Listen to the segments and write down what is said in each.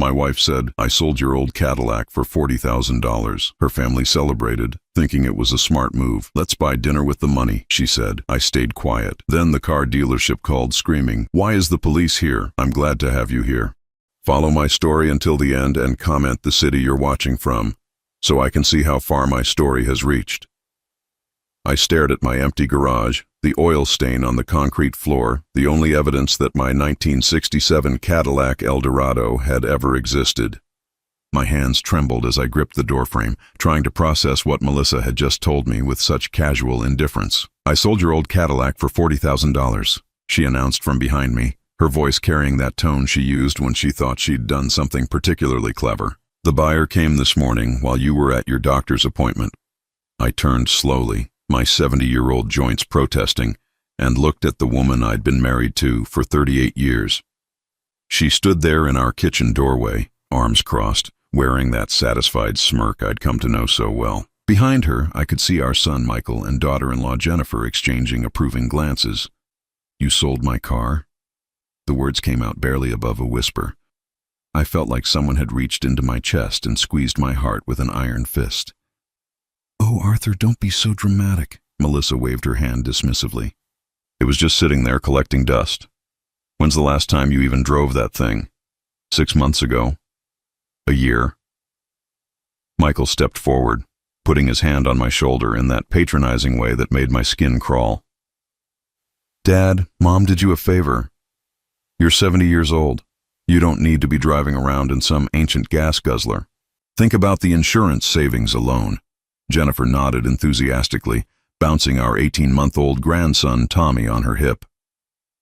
My wife said, "I sold your old Cadillac for $40,000. Her family celebrated, thinking it was a smart move. "Let's buy dinner with the money," she said. I stayed quiet. Then the car dealership called screaming, "Why is the police here? I'm glad to have you here. Follow my story until the end and comment the city you're watching from, so I can see how far my story has reached." I stared at my empty garage, the oil stain on the concrete floor, the only evidence that my 1967 Cadillac Eldorado had ever existed. My hands trembled as I gripped the doorframe, trying to process what Melissa had just told me with such casual indifference. "I sold your old Cadillac for $40,000, she announced from behind me, her voice carrying that tone she used when she thought she'd done something particularly clever. "The buyer came this morning while you were at your doctor's appointment." I turned slowly, my 70-year-old joints protesting, and looked at the woman I'd been married to for 38 years. She stood there in our kitchen doorway, arms crossed, wearing that satisfied smirk I'd come to know so well. Behind her, I could see our son Michael and daughter-in-law Jennifer exchanging approving glances. "You sold my car?" The words came out barely above a whisper. I felt like someone had reached into my chest and squeezed my heart with an iron fist. "Oh, Arthur, don't be so dramatic," Melissa waved her hand dismissively. "It was just sitting there collecting dust. When's the last time you even drove that thing? 6 months ago? A year?" Michael stepped forward, putting his hand on my shoulder in that patronizing way that made my skin crawl. "Dad, Mom did you a favor. You're 70 years old. You don't need to be driving around in some ancient gas guzzler. Think about the insurance savings alone." Jennifer nodded enthusiastically, bouncing our 18-month-old grandson Tommy on her hip.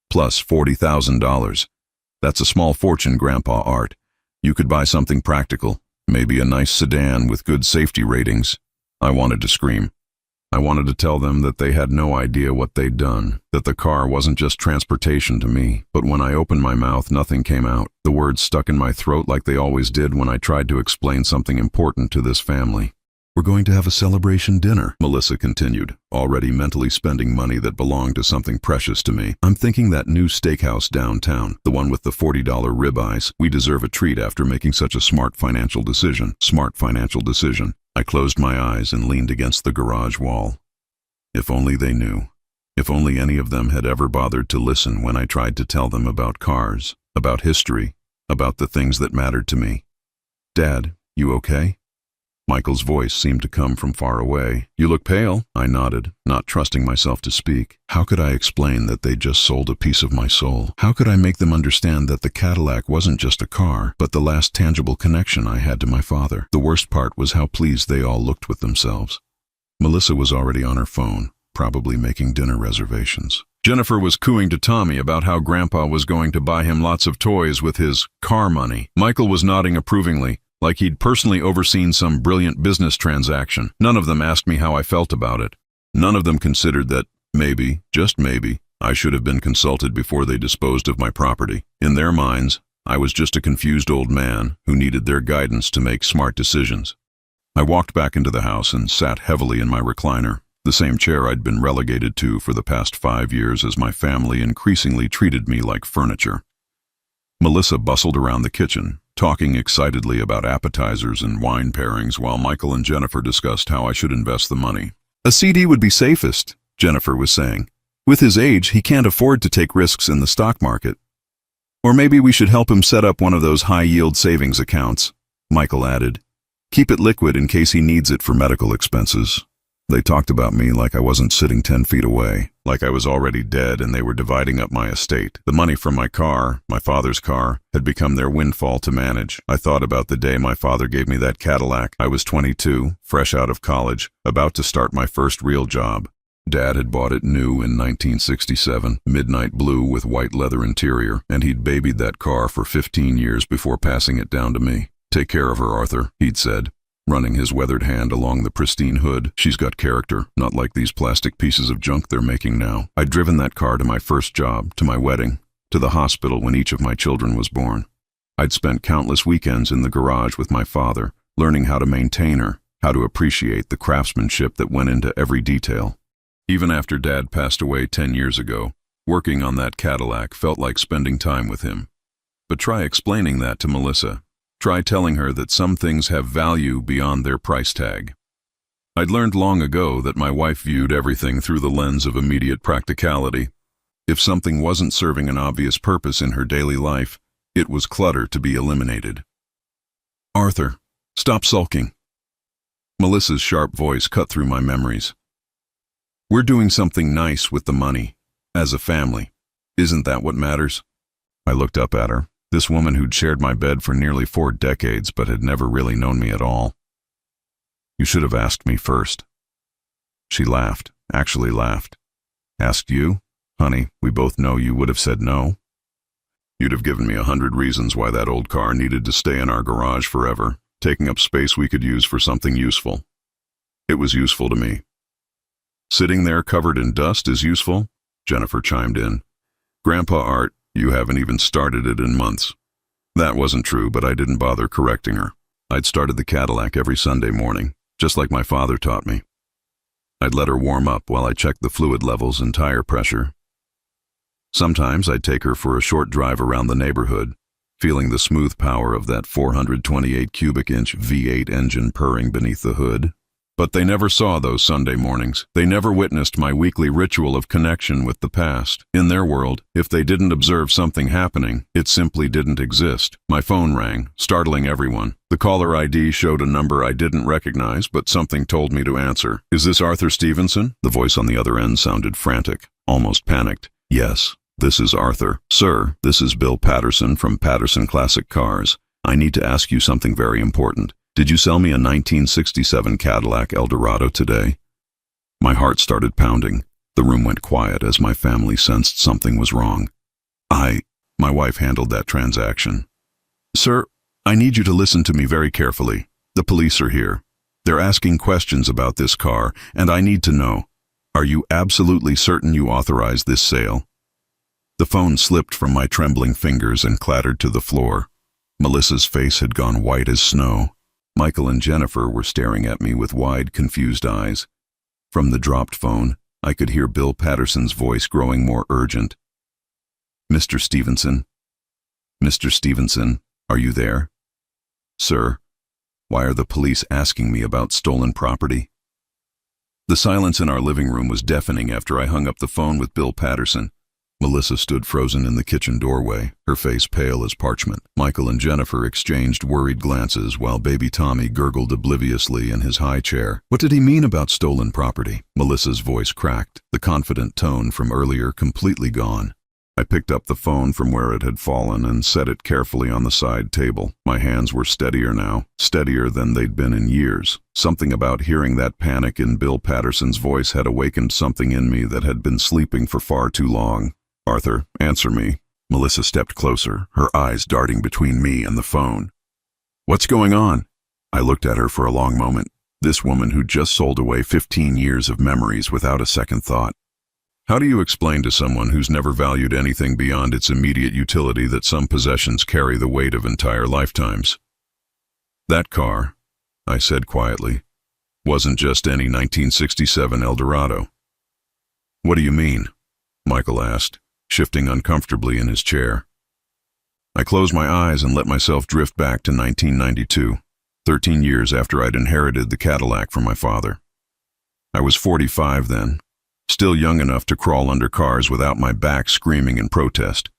"Plus $40,000. That's a small fortune, Grandpa Art. You could buy something practical, maybe a nice sedan with good safety ratings." I wanted to scream. I wanted to tell them that they had no idea what they'd done, that the car wasn't just transportation to me, but when I opened my mouth, nothing came out. The words stuck in my throat like they always did when I tried to explain something important to this family. "We're going to have a celebration dinner," Melissa continued, already mentally spending money that belonged to something precious to me. "I'm thinking that new steakhouse downtown, the one with the $40 ribeyes. We deserve a treat after making such a smart financial decision." Smart financial decision. I closed my eyes and leaned against the garage wall. If only they knew. If only any of them had ever bothered to listen when I tried to tell them about cars, about history, about the things that mattered to me. "Dad, you okay?" Michael's voice seemed to come from far away. "You look pale," I nodded, not trusting myself to speak. How could I explain that they'd just sold a piece of my soul? How could I make them understand that the Cadillac wasn't just a car, but the last tangible connection I had to my father? The worst part was how pleased they all looked with themselves. Melissa was already on her phone, probably making dinner reservations. Jennifer was cooing to Tommy about how Grandpa was going to buy him lots of toys with his car money. Michael was nodding approvingly, like he'd personally overseen some brilliant business transaction. None of them asked me how I felt about it. None of them considered that maybe, just maybe, I should have been consulted before they disposed of my property. In their minds, I was just a confused old man who needed their guidance to make smart decisions. I walked back into the house and sat heavily in my recliner, the same chair I'd been relegated to for the past 5 years as my family increasingly treated me like furniture. Melissa bustled around the kitchen, talking excitedly about appetizers and wine pairings while Michael and Jennifer discussed how I should invest the money. "A CD would be safest," Jennifer was saying. "With his age, he can't afford to take risks in the stock market. Or maybe we should help him set up one of those high-yield savings accounts," Michael added. "Keep it liquid in case he needs it for medical expenses." They talked about me like I wasn't sitting 10 feet away, like I was already dead and they were dividing up my estate. The money from my car, my father's car, had become their windfall to manage. I thought about the day my father gave me that Cadillac. I was 22, fresh out of college, about to start my first real job. Dad had bought it new in 1967, midnight blue with white leather interior, and he'd babied that car for 15 years before passing it down to me. "Take care of her, Arthur," he'd said, running his weathered hand along the pristine hood. "She's got character, not like these plastic pieces of junk they're making now." I'd driven that car to my first job, to my wedding, to the hospital when each of my children was born. I'd spent countless weekends in the garage with my father, learning how to maintain her, how to appreciate the craftsmanship that went into every detail. Even after Dad passed away 10 years ago, working on that Cadillac felt like spending time with him. But try explaining that to Melissa. Try telling her that some things have value beyond their price tag. I'd learned long ago that my wife viewed everything through the lens of immediate practicality. If something wasn't serving an obvious purpose in her daily life, it was clutter to be eliminated. "Arthur, stop sulking." Melissa's sharp voice cut through my memories. "We're doing something nice with the money, as a family. Isn't that what matters?" I looked up at her, this woman who'd shared my bed for nearly 4 decades but had never really known me at all. "You should have asked me first." She laughed, actually laughed. "Asked you? Honey, we both know you would have said no. You'd have given me 100 reasons why that old car needed to stay in our garage forever, taking up space we could use for something useful. It was useful to me." "Sitting there covered in dust is useful?" Jennifer chimed in. "Grandpa Art, you haven't even started it in months." That wasn't true, but I didn't bother correcting her. I'd started the Cadillac every Sunday morning, just like my father taught me. I'd let her warm up while I checked the fluid levels and tire pressure. Sometimes I'd take her for a short drive around the neighborhood, feeling the smooth power of that 428 cubic inch V8 engine purring beneath the hood. But they never saw those Sunday mornings. They never witnessed my weekly ritual of connection with the past. In their world, if they didn't observe something happening, it simply didn't exist. My phone rang, startling everyone. The caller ID showed a number I didn't recognize, but something told me to answer. "Is this Arthur Stevenson?" The voice on the other end sounded frantic, almost panicked. "Yes, this is Arthur." "Sir, this is Bill Patterson from Patterson Classic Cars. I need to ask you something very important. Did you sell me a 1967 Cadillac Eldorado today?" My heart started pounding. The room went quiet as my family sensed something was wrong. My wife handled that transaction. "Sir, I need you to listen to me very carefully. The police are here. They're asking questions about this car, and I need to know. Are you absolutely certain you authorized this sale?" The phone slipped from my trembling fingers and clattered to the floor. Melissa's face had gone white as snow. Michael and Jennifer were staring at me with wide, confused eyes. From the dropped phone, I could hear Bill Patterson's voice growing more urgent. "Mr. Stevenson? Mr. Stevenson, are you there? Sir, why are the police asking me about stolen property?" The silence in our living room was deafening after I hung up the phone with Bill Patterson. Melissa stood frozen in the kitchen doorway, her face pale as parchment. Michael and Jennifer exchanged worried glances while baby Tommy gurgled obliviously in his high chair. What did he mean about stolen property? Melissa's voice cracked, the confident tone from earlier completely gone. I picked up the phone from where it had fallen and set it carefully on the side table. My hands were steadier now, steadier than they'd been in years. Something about hearing that panic in Bill Patterson's voice had awakened something in me that had been sleeping for far too long. "Arthur, answer me." Melissa stepped closer, her eyes darting between me and the phone. "What's going on?" I looked at her for a long moment. This woman who'd just sold away 15 years of memories without a second thought. How do you explain to someone who's never valued anything beyond its immediate utility that some possessions carry the weight of entire lifetimes? "That car," I said quietly, "wasn't just any 1967 Eldorado." "What do you mean?" Michael asked, shifting uncomfortably in his chair. I closed my eyes and let myself drift back to 1992, 13 years after I'd inherited the Cadillac from my father. I was 45 then, still young enough to crawl under cars without my back screaming in protest,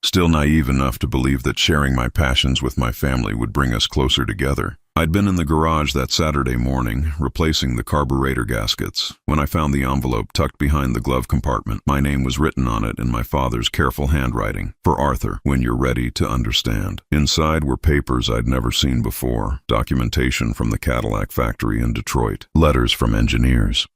still naive enough to believe that sharing my passions with my family would bring us closer together. I'd been in the garage that Saturday morning, replacing the carburetor gaskets, when I found the envelope tucked behind the glove compartment. My name was written on it in my father's careful handwriting. "For Arthur, when you're ready to understand." Inside were papers I'd never seen before, documentation from the Cadillac factory in Detroit, letters from engineers.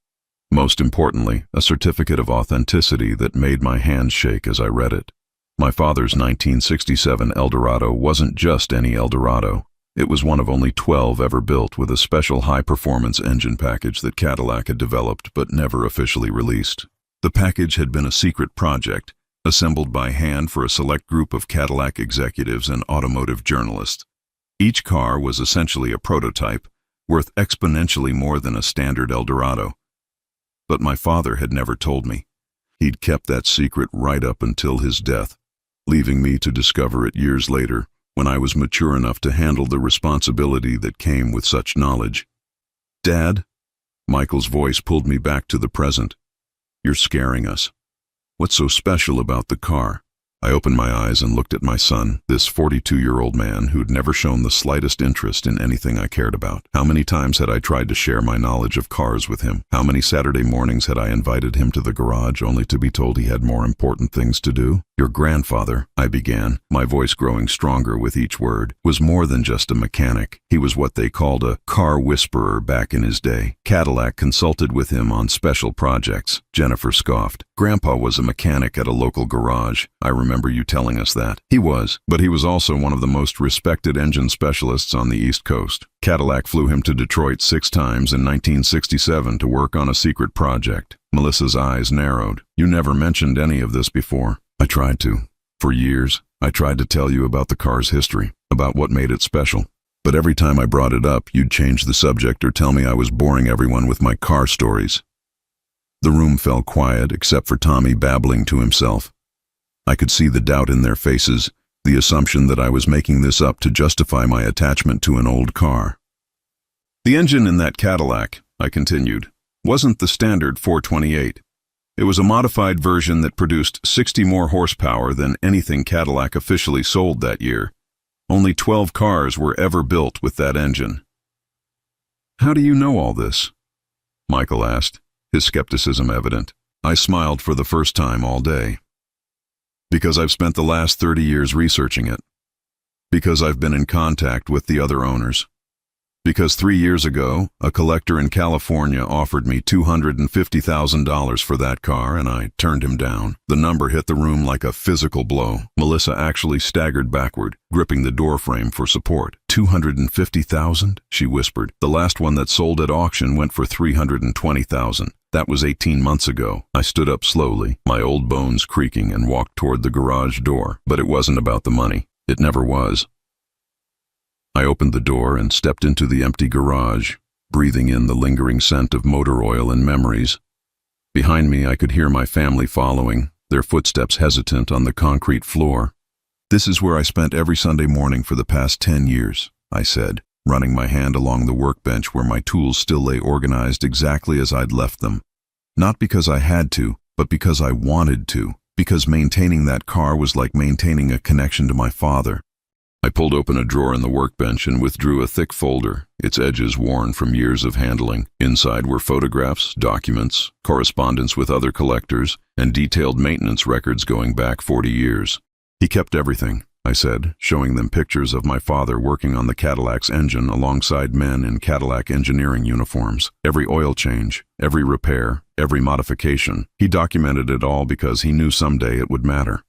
Most importantly, a certificate of authenticity that made my hands shake as I read it. My father's 1967 Eldorado wasn't just any Eldorado. It was one of only 12 ever built with a special high-performance engine package that Cadillac had developed but never officially released. The package had been a secret project, assembled by hand for a select group of Cadillac executives and automotive journalists. Each car was essentially a prototype, worth exponentially more than a standard Eldorado. But my father had never told me. He'd kept that secret right up until his death, leaving me to discover it years later, when I was mature enough to handle the responsibility that came with such knowledge. Dad? Michael's voice pulled me back to the present. You're scaring us. What's so special about the car? I opened my eyes and looked at my son, this 42-year-old man who'd never shown the slightest interest in anything I cared about. How many times had I tried to share my knowledge of cars with him? How many Saturday mornings had I invited him to the garage only to be told he had more important things to do? Your grandfather, I began, my voice growing stronger with each word, was more than just a mechanic. He was what they called a car whisperer back in his day. Cadillac consulted with him on special projects. Jennifer scoffed. Grandpa was a mechanic at a local garage. I remember you telling us that. He was, but he was also one of the most respected engine specialists on the East Coast. Cadillac flew him to Detroit 6 times in 1967 to work on a secret project. Melissa's eyes narrowed. You never mentioned any of this before. I tried to. For years, I tried to tell you about the car's history, about what made it special. But every time I brought it up, you'd change the subject or tell me I was boring everyone with my car stories. The room fell quiet except for Tommy babbling to himself. I could see the doubt in their faces, the assumption that I was making this up to justify my attachment to an old car. The engine in that Cadillac, I continued, wasn't the standard 428. It was a modified version that produced 60 more horsepower than anything Cadillac officially sold that year. Only 12 cars were ever built with that engine. How do you know all this? Michael asked, his skepticism evident. I smiled for the first time all day. Because I've spent the last 30 years researching it. Because I've been in contact with the other owners. Because 3 years ago, a collector in California offered me $250,000 for that car and I turned him down. The number hit the room like a physical blow. Melissa actually staggered backward, gripping the doorframe for support. $250,000? She whispered. The last one that sold at auction went for $320,000. That was 18 months ago. I stood up slowly, my old bones creaking, and walked toward the garage door. But it wasn't about the money. It never was. I opened the door and stepped into the empty garage, breathing in the lingering scent of motor oil and memories. Behind me, I could hear my family following, their footsteps hesitant on the concrete floor. This is where I spent every Sunday morning for the past 10 years, I said, running my hand along the workbench where my tools still lay organized exactly as I'd left them. Not because I had to, but because I wanted to, because maintaining that car was like maintaining a connection to my father. I pulled open a drawer in the workbench and withdrew a thick folder, its edges worn from years of handling. Inside were photographs, documents, correspondence with other collectors, and detailed maintenance records going back 40 years. He kept everything, I said, showing them pictures of my father working on the Cadillac's engine alongside men in Cadillac engineering uniforms. Every oil change, every repair, every modification. He documented it all because he knew someday it would matter.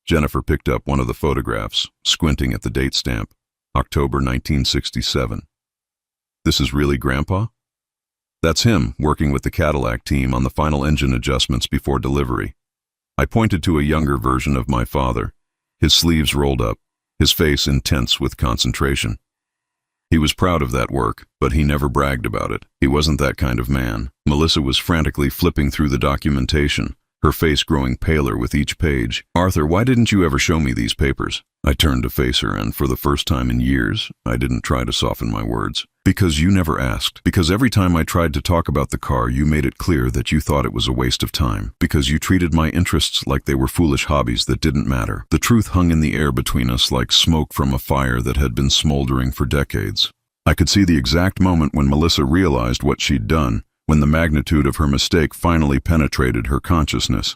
Jennifer picked up one of the photographs, squinting at the date stamp, October 1967. This is really Grandpa? That's him, working with the Cadillac team on the final engine adjustments before delivery. I pointed to a younger version of my father, his sleeves rolled up, his face intense with concentration. He was proud of that work, but he never bragged about it. He wasn't that kind of man. Melissa was frantically flipping through the documentation, her face growing paler with each page. Arthur, why didn't you ever show me these papers? I turned to face her, and for the first time in years, I didn't try to soften my words. Because you never asked. Because every time I tried to talk about the car, you made it clear that you thought it was a waste of time. Because you treated my interests like they were foolish hobbies that didn't matter. The truth hung in the air between us like smoke from a fire that had been smoldering for decades. I could see the exact moment when Melissa realized what she'd done, when the magnitude of her mistake finally penetrated her consciousness.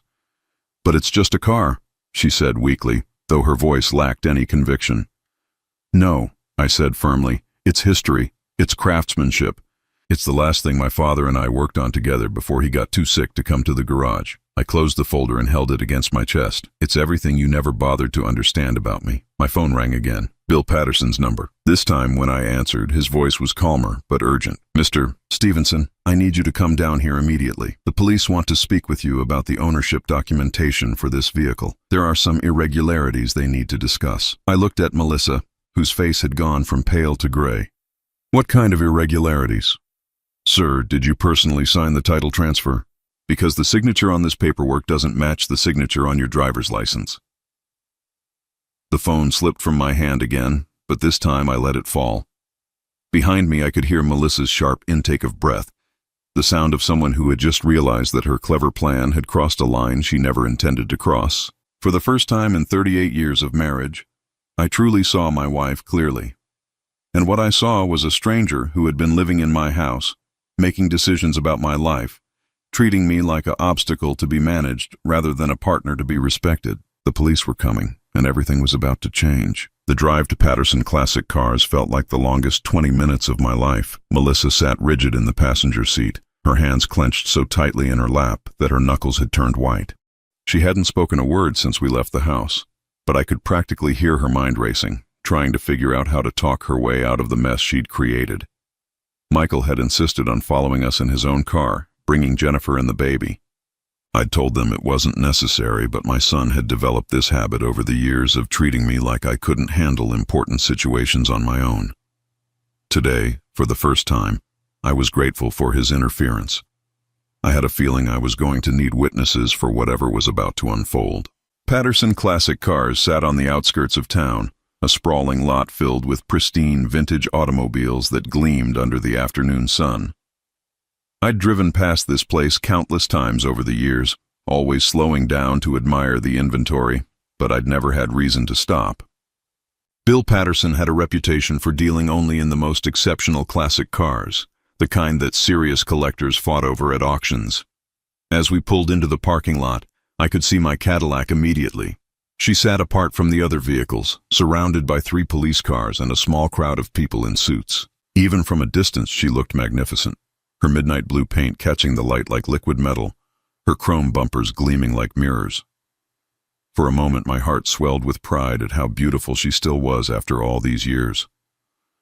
But it's just a car, she said weakly, though her voice lacked any conviction. No, I said firmly, it's history, it's craftsmanship. It's the last thing my father and I worked on together before he got too sick to come to the garage. I closed the folder and held it against my chest. It's everything you never bothered to understand about me. My phone rang again. Bill Patterson's number. This time, when I answered, his voice was calmer but urgent. Mr. Stevenson, I need you to come down here immediately. The police want to speak with you about the ownership documentation for this vehicle. There are some irregularities they need to discuss. I looked at Melissa, whose face had gone from pale to gray. What kind of irregularities? Sir, did you personally sign the title transfer? Because the signature on this paperwork doesn't match the signature on your driver's license. The phone slipped from my hand again, but this time I let it fall. Behind me I could hear Melissa's sharp intake of breath, the sound of someone who had just realized that her clever plan had crossed a line she never intended to cross. For the first time in 38 years of marriage, I truly saw my wife clearly. And what I saw was a stranger who had been living in my house, making decisions about my life, treating me like an obstacle to be managed rather than a partner to be respected. The police were coming, and everything was about to change. The drive to Patterson Classic Cars felt like the longest 20 minutes of my life. Melissa sat rigid in the passenger seat, her hands clenched so tightly in her lap that her knuckles had turned white. She hadn't spoken a word since we left the house, but I could practically hear her mind racing, trying to figure out how to talk her way out of the mess she'd created. Michael had insisted on following us in his own car, bringing Jennifer and the baby. I'd told them it wasn't necessary, but my son had developed this habit over the years of treating me like I couldn't handle important situations on my own. Today, for the first time, I was grateful for his interference. I had a feeling I was going to need witnesses for whatever was about to unfold. Patterson Classic Cars sat on the outskirts of town, a sprawling lot filled with pristine vintage automobiles that gleamed under the afternoon sun. I'd driven past this place countless times over the years, always slowing down to admire the inventory, but I'd never had reason to stop. Bill Patterson had a reputation for dealing only in the most exceptional classic cars, the kind that serious collectors fought over at auctions. As we pulled into the parking lot, I could see my Cadillac immediately. She sat apart from the other vehicles, surrounded by 3 police cars and a small crowd of people in suits. Even from a distance, she looked magnificent, her midnight blue paint catching the light like liquid metal, her chrome bumpers gleaming like mirrors. For a moment, my heart swelled with pride at how beautiful she still was after all these years.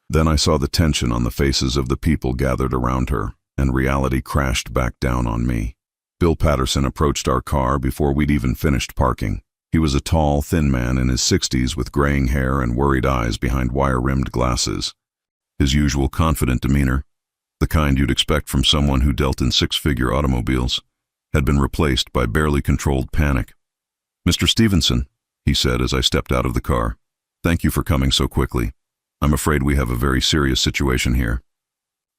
Then I saw the tension on the faces of the people gathered around her, and reality crashed back down on me. Bill Patterson approached our car before we'd even finished parking. He was a tall, thin man in his 60s with graying hair and worried eyes behind wire-rimmed glasses. His usual confident demeanor, the kind you'd expect from someone who dealt in 6-figure automobiles, had been replaced by barely controlled panic. "Mr. Stevenson," he said as I stepped out of the car, "thank you for coming so quickly. I'm afraid we have a very serious situation here."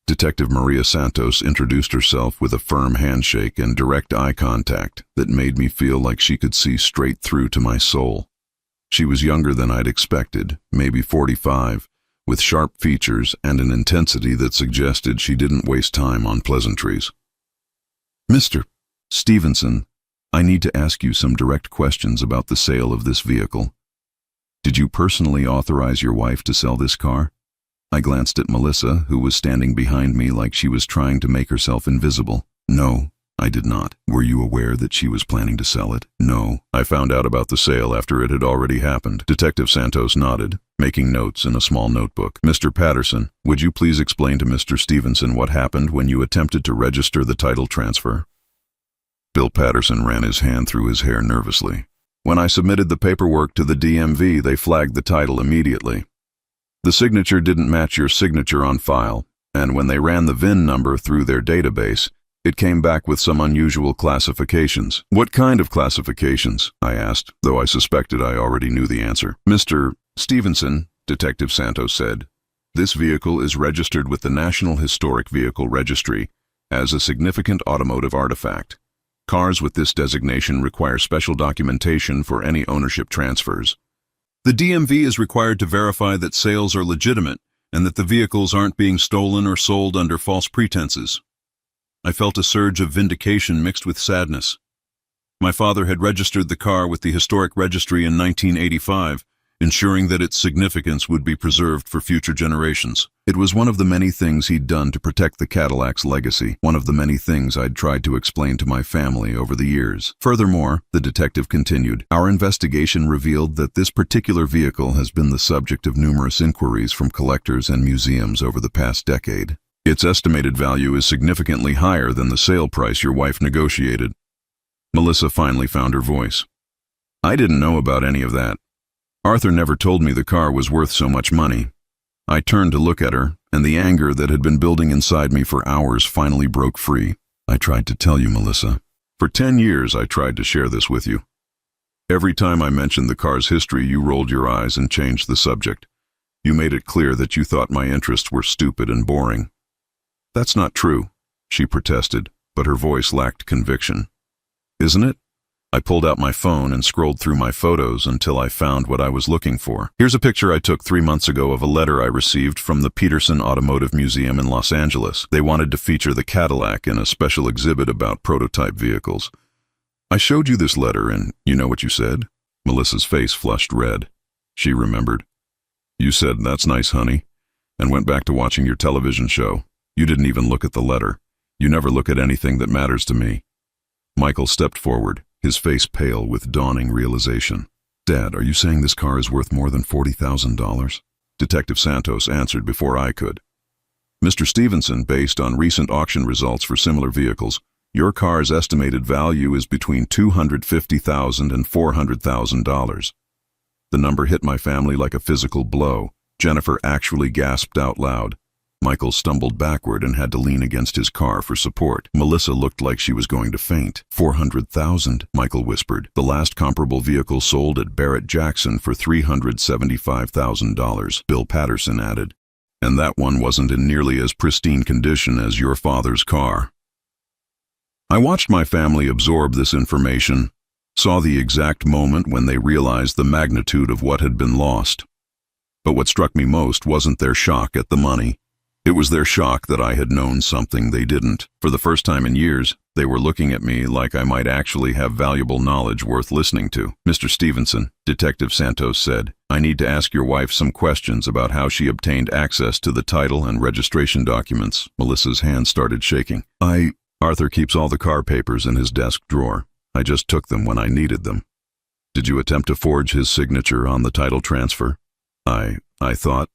Detective Maria Santos introduced herself with a firm handshake and direct eye contact that made me feel like she could see straight through to my soul. She was younger than I'd expected, maybe 45, with sharp features and an intensity that suggested she didn't waste time on pleasantries. "Mr. Stevenson, I need to ask you some direct questions about the sale of this vehicle. Did you personally authorize your wife to sell this car?" I glanced at Melissa, who was standing behind me like she was trying to make herself invisible. "No, I did not." "Were you aware that she was planning to sell it?" "No, I found out about the sale after it had already happened." Detective Santos nodded, making notes in a small notebook. "Mr. Patterson, would you please explain to Mr. Stevenson what happened when you attempted to register the title transfer?" Bill Patterson ran his hand through his hair nervously. "When I submitted the paperwork to the DMV, they flagged the title immediately. The signature didn't match your signature on file, and when they ran the VIN number through their database, it came back with some unusual classifications." "What kind of classifications?" I asked, though I suspected I already knew the answer. "Mr. Stevenson," Detective Santos said, "this vehicle is registered with the National Historic Vehicle Registry as a significant automotive artifact. Cars with this designation require special documentation for any ownership transfers. The DMV is required to verify that sales are legitimate and that the vehicles aren't being stolen or sold under false pretenses." I felt a surge of vindication mixed with sadness. My father had registered the car with the Historic Registry in 1985, ensuring that its significance would be preserved for future generations. It was one of the many things he'd done to protect the Cadillac's legacy, one of the many things I'd tried to explain to my family over the years. "Furthermore," the detective continued, "our investigation revealed that this particular vehicle has been the subject of numerous inquiries from collectors and museums over the past decade. Its estimated value is significantly higher than the sale price your wife negotiated." Melissa finally found her voice. "I didn't know about any of that. Arthur never told me the car was worth so much money." I turned to look at her, and the anger that had been building inside me for hours finally broke free. "I tried to tell you, Melissa. For 10 years I tried to share this with you. Every time I mentioned the car's history, you rolled your eyes and changed the subject. You made it clear that you thought my interests were stupid and boring. That's not true, she protested, but her voice lacked conviction. Isn't it? I pulled out my phone and scrolled through my photos until I found what I was looking for. Here's a picture I took 3 months ago of a letter I received from the Peterson Automotive Museum in Los Angeles. They wanted to feature the Cadillac in a special exhibit about prototype vehicles. I showed you this letter and you know what you said? Melissa's face flushed red. She remembered. You said, "That's nice, honey," and went back to watching your television show. You didn't even look at the letter. You never look at anything that matters to me. Michael stepped forward, his face pale with dawning realization. Dad, are you saying this car is worth more than $40,000? Detective Santos answered before I could. Mr. Stevenson, based on recent auction results for similar vehicles, your car's estimated value is between $250,000 and $400,000. The number hit my family like a physical blow. Jennifer actually gasped out loud. Michael stumbled backward and had to lean against his car for support. Melissa looked like she was going to faint. $400,000, Michael whispered. The last comparable vehicle sold at Barrett Jackson for $375,000, Bill Patterson added. And that one wasn't in nearly as pristine condition as your father's car. I watched my family absorb this information, saw the exact moment when they realized the magnitude of what had been lost. But what struck me most wasn't their shock at the money. It was their shock that I had known something they didn't. For the first time in years, they were looking at me like I might actually have valuable knowledge worth listening to. Mr. Stevenson, Detective Santos said, I need to ask your wife some questions about how she obtained access to the title and registration documents. Melissa's hand started shaking. Arthur keeps all the car papers in his desk drawer. I just took them when I needed them. Did you attempt to forge his signature on the title transfer? I thought.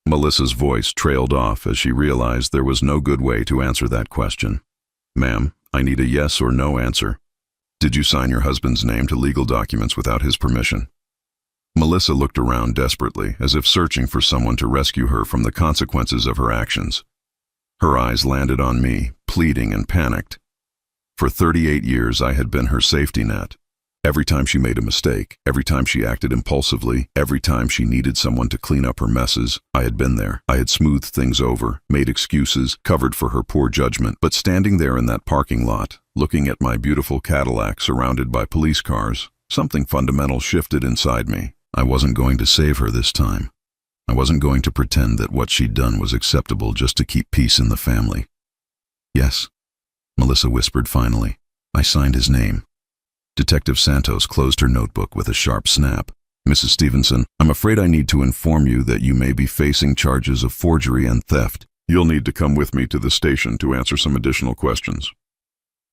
Melissa's voice trailed off as she realized there was no good way to answer that question. Ma'am, I need a yes or no answer. Did you sign your husband's name to legal documents without his permission? Melissa looked around desperately, as if searching for someone to rescue her from the consequences of her actions. Her eyes landed on me, pleading and panicked. For 38 years I had been her safety net. Every time she made a mistake, every time she acted impulsively, every time she needed someone to clean up her messes, I had been there. I had smoothed things over, made excuses, covered for her poor judgment. But standing there in that parking lot, looking at my beautiful Cadillac surrounded by police cars, something fundamental shifted inside me. I wasn't going to save her this time. I wasn't going to pretend that what she'd done was acceptable just to keep peace in the family. Yes, Melissa whispered finally. I signed his name. Detective Santos closed her notebook with a sharp snap. Mrs. Stevenson, I'm afraid I need to inform you that you may be facing charges of forgery and theft. You'll need to come with me to the station to answer some additional questions.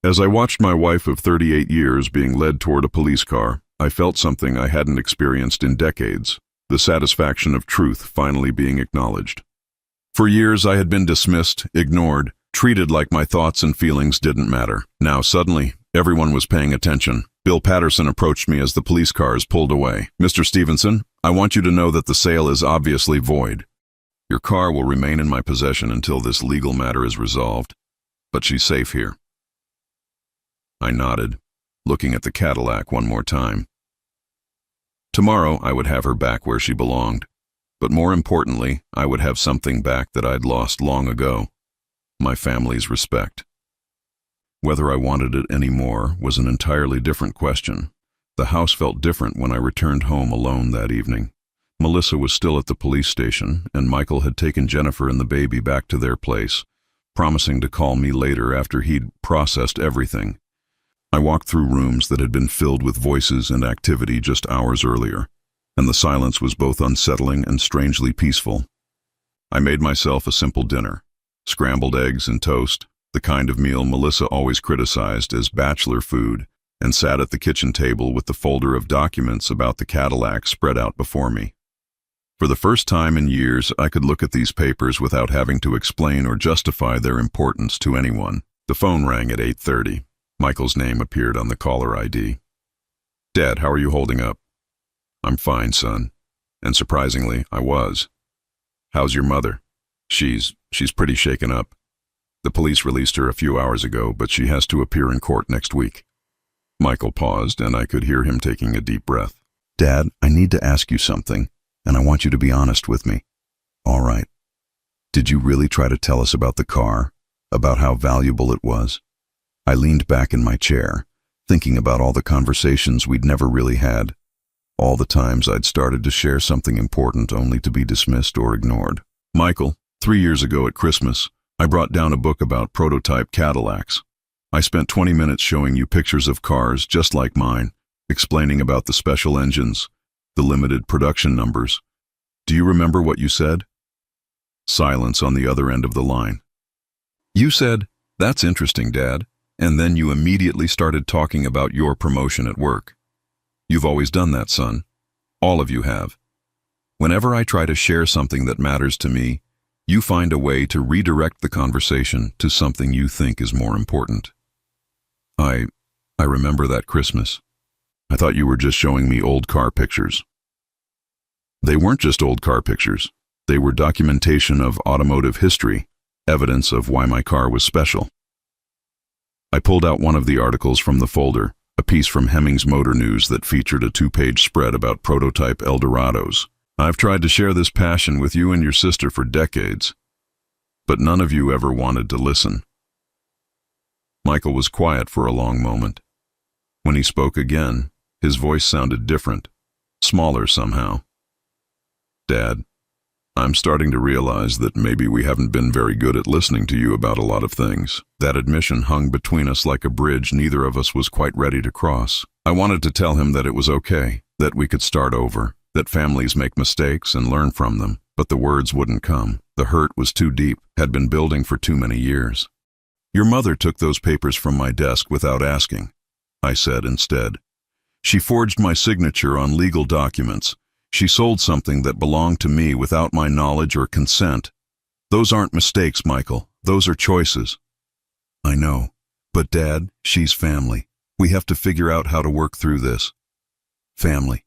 As I watched my wife of 38 years being led toward a police car, I felt something I hadn't experienced in decades, the satisfaction of truth finally being acknowledged. For years I had been dismissed, ignored, treated like my thoughts and feelings didn't matter. Now suddenly, everyone was paying attention. Bill Patterson approached me as the police cars pulled away. Mr. Stevenson, I want you to know that the sale is obviously void. Your car will remain in my possession until this legal matter is resolved, but she's safe here. I nodded, looking at the Cadillac one more time. Tomorrow I would have her back where she belonged, but more importantly, I would have something back that I'd lost long ago, my family's respect. Whether I wanted it anymore was an entirely different question. The house felt different when I returned home alone that evening. Melissa was still at the police station, and Michael had taken Jennifer and the baby back to their place, promising to call me later after he'd processed everything. I walked through rooms that had been filled with voices and activity just hours earlier, and the silence was both unsettling and strangely peaceful. I made myself a simple dinner, scrambled eggs and toast, the kind of meal Melissa always criticized as bachelor food, and sat at the kitchen table with the folder of documents about the Cadillac spread out before me. For the first time in years, I could look at these papers without having to explain or justify their importance to anyone. The phone rang at 8:30. Michael's name appeared on the caller ID. Dad, how are you holding up? I'm fine, son. And surprisingly, I was. How's your mother? She's pretty shaken up. The police released her a few hours ago, but she has to appear in court next week. Michael paused, and I could hear him taking a deep breath. Dad, I need to ask you something, and I want you to be honest with me. All right. Did you really try to tell us about the car? About how valuable it was? I leaned back in my chair, thinking about all the conversations we'd never really had. All the times I'd started to share something important only to be dismissed or ignored. Michael, 3 years ago at Christmas, I brought down a book about prototype Cadillacs. I spent 20 minutes showing you pictures of cars just like mine, explaining about the special engines, the limited production numbers. Do you remember what you said? Silence on the other end of the line. You said, "That's interesting, Dad," and then you immediately started talking about your promotion at work. You've always done that, son. All of you have. Whenever I try to share something that matters to me, you find a way to redirect the conversation to something you think is more important. I remember that Christmas. I thought you were just showing me old car pictures. They weren't just old car pictures. They were documentation of automotive history, evidence of why my car was special. I pulled out one of the articles from the folder, a piece from Hemmings Motor News that featured a 2-page spread about prototype Eldorados. I've tried to share this passion with you and your sister for decades, but none of you ever wanted to listen. Michael was quiet for a long moment. When he spoke again, his voice sounded different, smaller somehow. Dad, I'm starting to realize that maybe we haven't been very good at listening to you about a lot of things. That admission hung between us like a bridge neither of us was quite ready to cross. I wanted to tell him that it was okay, that we could start over, that families make mistakes and learn from them, but the words wouldn't come. The hurt was too deep, had been building for too many years. Your mother took those papers from my desk without asking, I said instead. She forged my signature on legal documents. She sold something that belonged to me without my knowledge or consent. Those aren't mistakes, Michael. Those are choices. I know. But Dad, she's family. We have to figure out how to work through this. Family.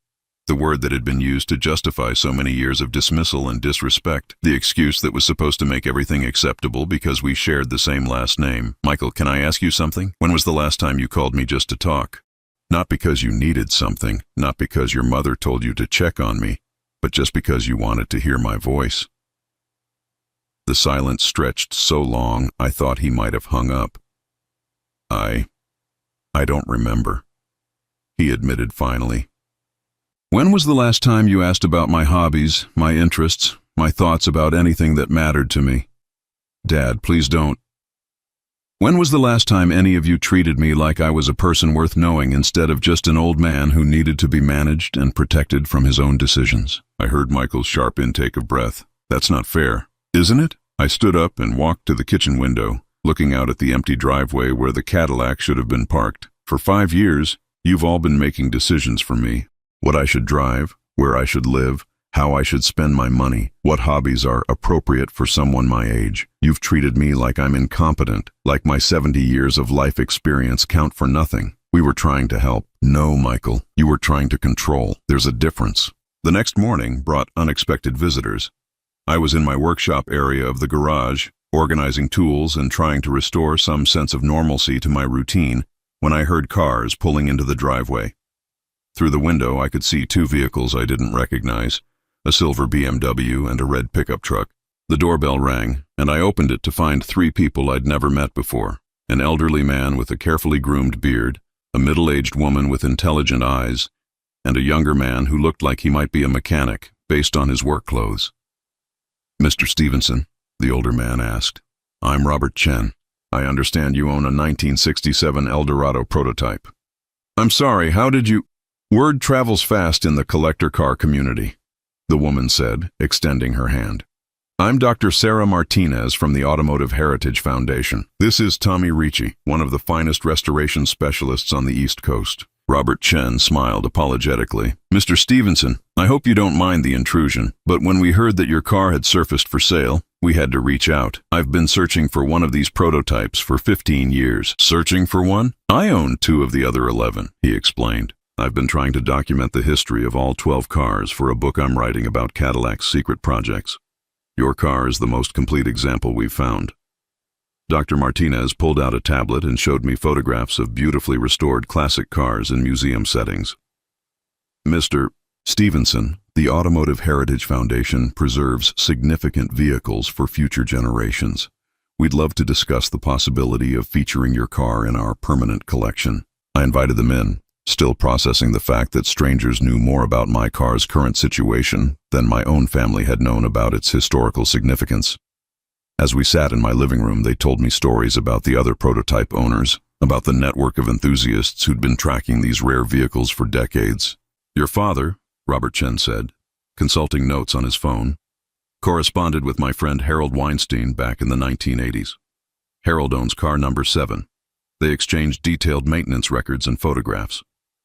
The word that had been used to justify so many years of dismissal and disrespect. The excuse that was supposed to make everything acceptable because we shared the same last name. Michael, can I ask you something? When was the last time you called me just to talk? Not because you needed something, not because your mother told you to check on me, but just because you wanted to hear my voice. The silence stretched so long I thought he might have hung up. I don't remember, he admitted finally. When was the last time you asked about my hobbies, my interests, my thoughts about anything that mattered to me? Dad, please don't. When was the last time any of you treated me like I was a person worth knowing instead of just an old man who needed to be managed and protected from his own decisions? I heard Michael's sharp intake of breath. That's not fair, isn't it? I stood up and walked to the kitchen window, looking out at the empty driveway where the Cadillac should have been parked. For 5 years, you've all been making decisions for me. What I should drive, where I should live, how I should spend my money, what hobbies are appropriate for someone my age. You've treated me like I'm incompetent, like my 70 years of life experience count for nothing. We were trying to help. No, Michael, you were trying to control. There's a difference. The next morning brought unexpected visitors. I was in my workshop area of the garage, organizing tools and trying to restore some sense of normalcy to my routine, when I heard cars pulling into the driveway. Through the window, I could see 2 vehicles I didn't recognize, a silver BMW and a red pickup truck. The doorbell rang, and I opened it to find 3 people I'd never met before. An elderly man with a carefully groomed beard, a middle-aged woman with intelligent eyes, and a younger man who looked like he might be a mechanic based on his work clothes. Mr. Stevenson, the older man asked. I'm Robert Chen. I understand you own a 1967 Eldorado prototype. I'm sorry, how did you... Word travels fast in the collector car community, the woman said, extending her hand. I'm Dr. Sarah Martinez from the Automotive Heritage Foundation. This is Tommy Ricci, one of the finest restoration specialists on the East Coast. Robert Chen smiled apologetically. Mr. Stevenson, I hope you don't mind the intrusion, but when we heard that your car had surfaced for sale, we had to reach out. I've been searching for one of these prototypes for 15 years. Searching for one? I own 2 of the other 11, he explained. I've been trying to document the history of all 12 cars for a book I'm writing about Cadillac's secret projects. Your car is the most complete example we've found. Dr. Martinez pulled out a tablet and showed me photographs of beautifully restored classic cars in museum settings. Mr. Stevenson, the Automotive Heritage Foundation preserves significant vehicles for future generations. We'd love to discuss the possibility of featuring your car in our permanent collection. I invited them in, still processing the fact that strangers knew more about my car's current situation than my own family had known about its historical significance. As we sat in my living room, they told me stories about the other prototype owners, about the network of enthusiasts who'd been tracking these rare vehicles for decades. Your father, Robert Chen said, consulting notes on his phone, corresponded with my friend Harold Weinstein back in the 1980s. Harold owns car number 7. They exchanged detailed maintenance records and photographs.